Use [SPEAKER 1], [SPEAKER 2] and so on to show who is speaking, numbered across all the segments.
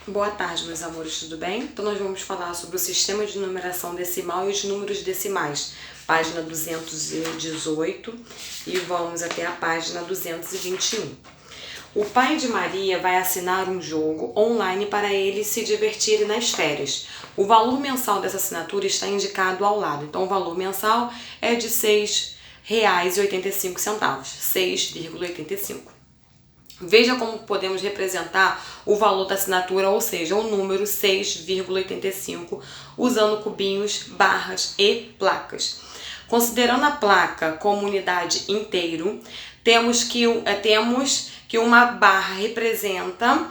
[SPEAKER 1] Boa tarde, meus amores, tudo bem? Então nós vamos falar sobre o sistema de numeração decimal e os números decimais, página 218 e vamos até a página 221. O pai de Maria vai assinar um jogo online para eles se divertirem nas férias. O valor mensal dessa assinatura está indicado ao lado. Então o valor mensal é de R$ 6,85, 6,85. Veja como podemos representar o valor da assinatura, ou seja, o número 6,85, usando cubinhos, barras e placas. Considerando a placa como unidade inteiro, temos que uma barra representa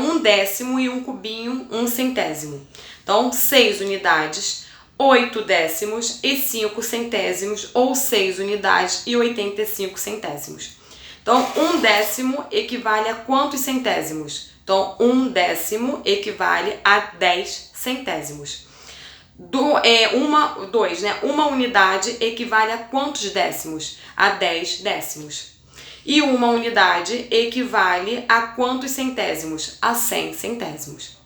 [SPEAKER 1] um décimo e um cubinho um centésimo. Então, 6 unidades, 8 décimos e 5 centésimos, ou 6 unidades e 85 centésimos. Então, 1 décimo equivale a quantos centésimos? Então, 1 décimo equivale a 10 centésimos. Uma unidade equivale a quantos décimos? A 10 décimos. E uma unidade equivale a quantos centésimos? A 100 centésimos.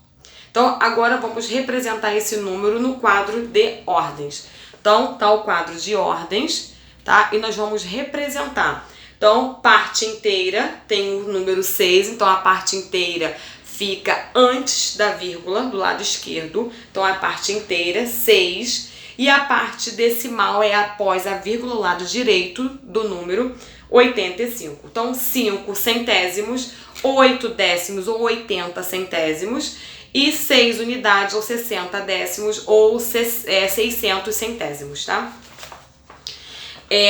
[SPEAKER 1] Então, agora vamos representar esse número no quadro de ordens. Então, tá o quadro de ordens, tá? E nós vamos representar. Então, parte inteira tem o número 6, então a parte inteira fica antes da vírgula, do lado esquerdo. Então, a parte inteira, 6. E a parte decimal é após a vírgula, do lado direito do número, 85. Então, 5 centésimos, 8 décimos ou 80 centésimos e 6 unidades ou 60 décimos ou 600 centésimos, tá?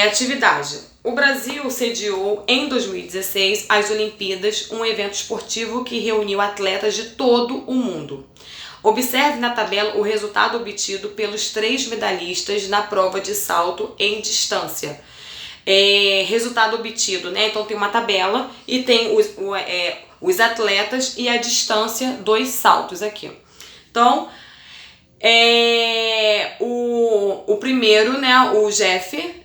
[SPEAKER 1] Atividade. O Brasil sediou em 2016 as Olimpíadas, um evento esportivo que reuniu atletas de todo o mundo. Observe na tabela o resultado obtido pelos 3 medalhistas na prova de salto em distância. Resultado obtido, né? Então tem uma tabela e tem os atletas e a distância dos saltos aqui. Então, o primeiro, né, o Jeff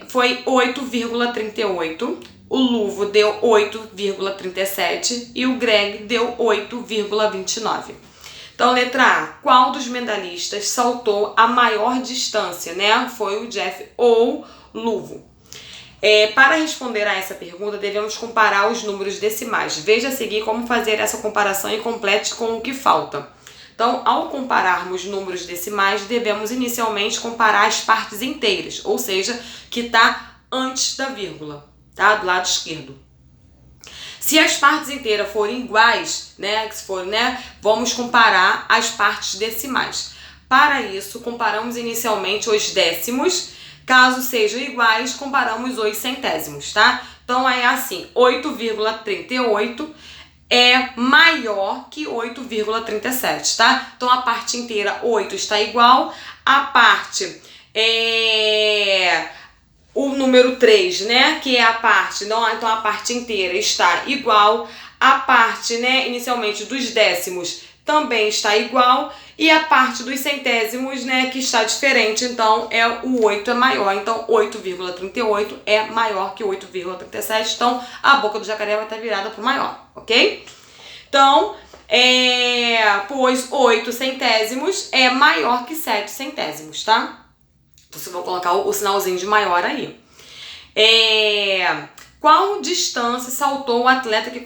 [SPEAKER 1] foi 8,38, o Luvo deu 8,37 e o Greg deu 8,29. Então, letra A, qual dos medalhistas saltou a maior distância, né? Foi o Jeff ou Luvo. Para responder a essa pergunta, devemos comparar os números decimais. Veja a seguir como fazer essa comparação e complete com o que falta. Então, ao compararmos números decimais, devemos inicialmente comparar as partes inteiras, ou seja, que está antes da vírgula, tá? Do lado esquerdo. Se as partes inteiras forem iguais, vamos comparar as partes decimais. Para isso, comparamos inicialmente os décimos. Caso sejam iguais, comparamos os centésimos, tá? Então, é assim, 8,38 é maior que 8,37, tá? Então, a parte inteira, 8, está igual. A parte, o número 3, né? Que é a parte, então a parte inteira está igual. A parte, né, inicialmente dos décimos também está igual. E a parte dos centésimos, né, que está diferente, então o 8 é maior. Então, 8,38 é maior que 8,37. Então, a boca do jacaré vai estar virada para o maior, ok? Então, pois 8 centésimos é maior que 7 centésimos, tá? Então, vocês vão colocar o sinalzinho de maior aí. Qual distância saltou o atleta que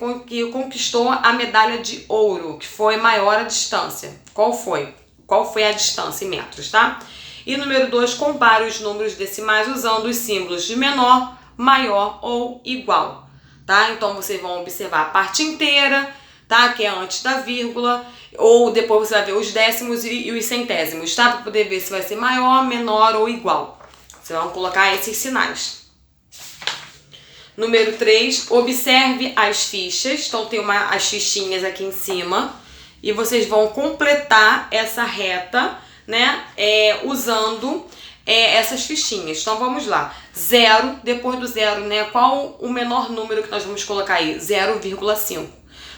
[SPEAKER 1] conquistou a medalha de ouro, que foi maior a distância? Qual foi? Qual foi a distância em metros, tá? E número 2, compare os números decimais usando os símbolos de menor, maior ou igual, tá? Então, vocês vão observar a parte inteira, tá? Que é antes da vírgula, ou depois você vai ver os décimos e os centésimos, tá? Para poder ver se vai ser maior, menor ou igual. Vocês vão colocar esses sinais. Número 3, observe as fichas. Então, tem as fichinhas aqui em cima. E vocês vão completar essa reta, né? Usando essas fichinhas. Então, vamos lá. 0, depois do 0, né? Qual o menor número que nós vamos colocar aí? 0,5.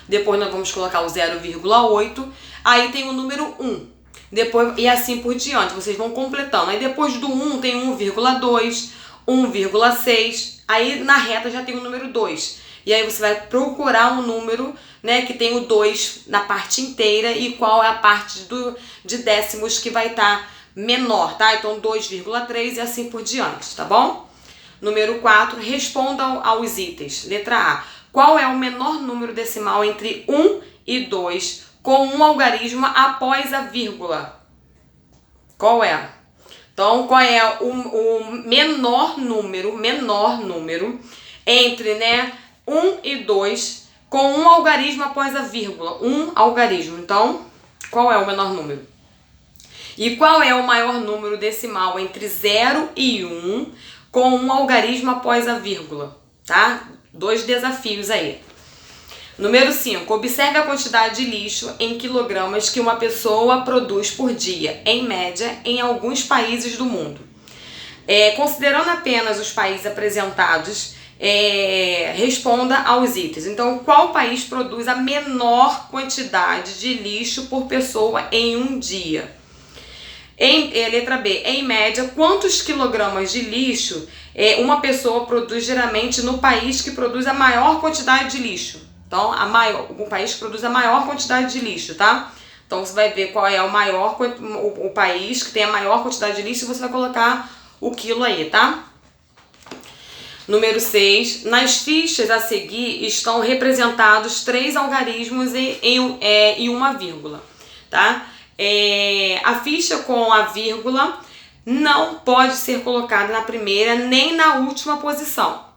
[SPEAKER 1] Depois nós vamos colocar o 0,8. Aí tem o número 1. Depois, e assim por diante. Vocês vão completando. Aí depois do 1 tem 1,2, 1,6. Aí na reta já tem o número 2. E aí você vai procurar um número né, que tem o 2 na parte inteira e qual é a parte de décimos que vai estar menor, tá? Então 2,3 e assim por diante, tá bom? Número 4, responda aos itens. Letra A. Qual é o menor número decimal entre 1 e 2 com um algarismo após a vírgula? Qual é? Então, qual é o menor número entre, né, 1 e 2 com um algarismo após a vírgula? Um algarismo. Então, qual é o menor número? E qual é o maior número decimal entre 0 e 1 com um algarismo após a vírgula? Tá? 2 desafios aí. Número 5. Observe a quantidade de lixo em quilogramas que uma pessoa produz por dia, em média, em alguns países do mundo. Considerando apenas os países apresentados, responda aos itens. Então, qual país produz a menor quantidade de lixo por pessoa em um dia? Letra B. Em média, quantos quilogramas de lixo uma pessoa produz geralmente no país que produz a maior quantidade de lixo? Então, o país que produz a maior quantidade de lixo, tá? Então, você vai ver qual é o país que tem a maior quantidade de lixo e você vai colocar o quilo aí, tá? Número 6. Nas fichas a seguir estão representados 3 algarismos e uma vírgula, tá? A ficha com a vírgula não pode ser colocada na primeira nem na última posição.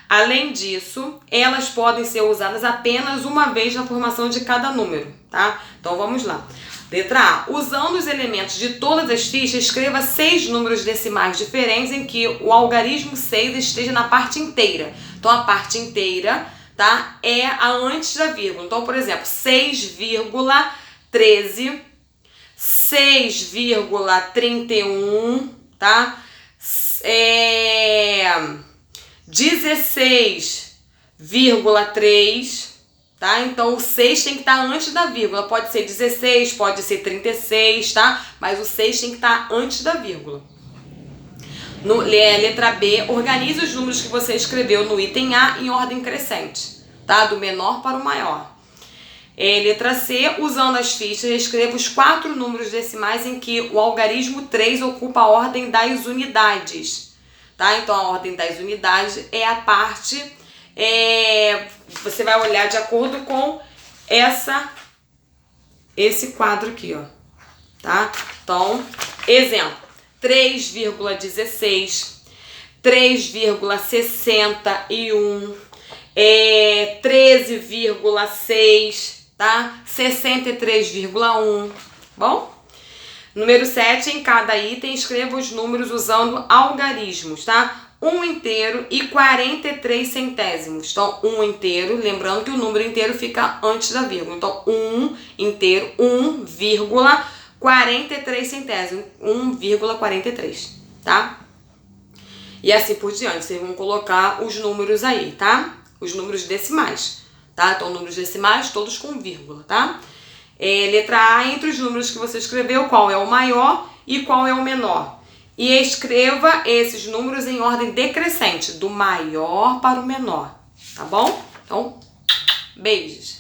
[SPEAKER 1] Além disso, elas podem ser usadas apenas uma vez na formação de cada número, tá? Então vamos lá. Letra A. Usando os elementos de todas as fichas, escreva 6 números decimais diferentes em que o algarismo 6 esteja na parte inteira. Então a parte inteira, tá, é a antes da vírgula. Então, por exemplo, 6,13, 6,31, tá? 16,3, tá? Então o 6 tem que estar antes da vírgula. Pode ser 16, pode ser 36, tá? Mas o 6 tem que estar antes da vírgula. Letra B, organize os números que você escreveu no item A em ordem crescente, tá? Do menor para o maior. Letra C, usando as fichas, escreva os 4 números decimais em que o algarismo 3 ocupa a ordem das unidades. Tá? Então, a ordem das unidades é a parte, você vai olhar de acordo com esse quadro aqui, ó, tá? Então, exemplo, 3,16, 3,61, 13,6, tá? 63,1, bom? Número 7, em cada item, escreva os números usando algarismos, tá? 1 inteiro e 43 centésimos. Então, 1 inteiro, lembrando que o número inteiro fica antes da vírgula. Então, 1 inteiro, 1,43 centésimos. 1,43, tá? E assim por diante. Vocês vão colocar os números aí, tá? Os números decimais, tá? Então, números decimais todos com vírgula, tá? Letra A, entre os números que você escreveu, qual é o maior e qual é o menor. E escreva esses números em ordem decrescente, do maior para o menor, tá bom? Então, beijos!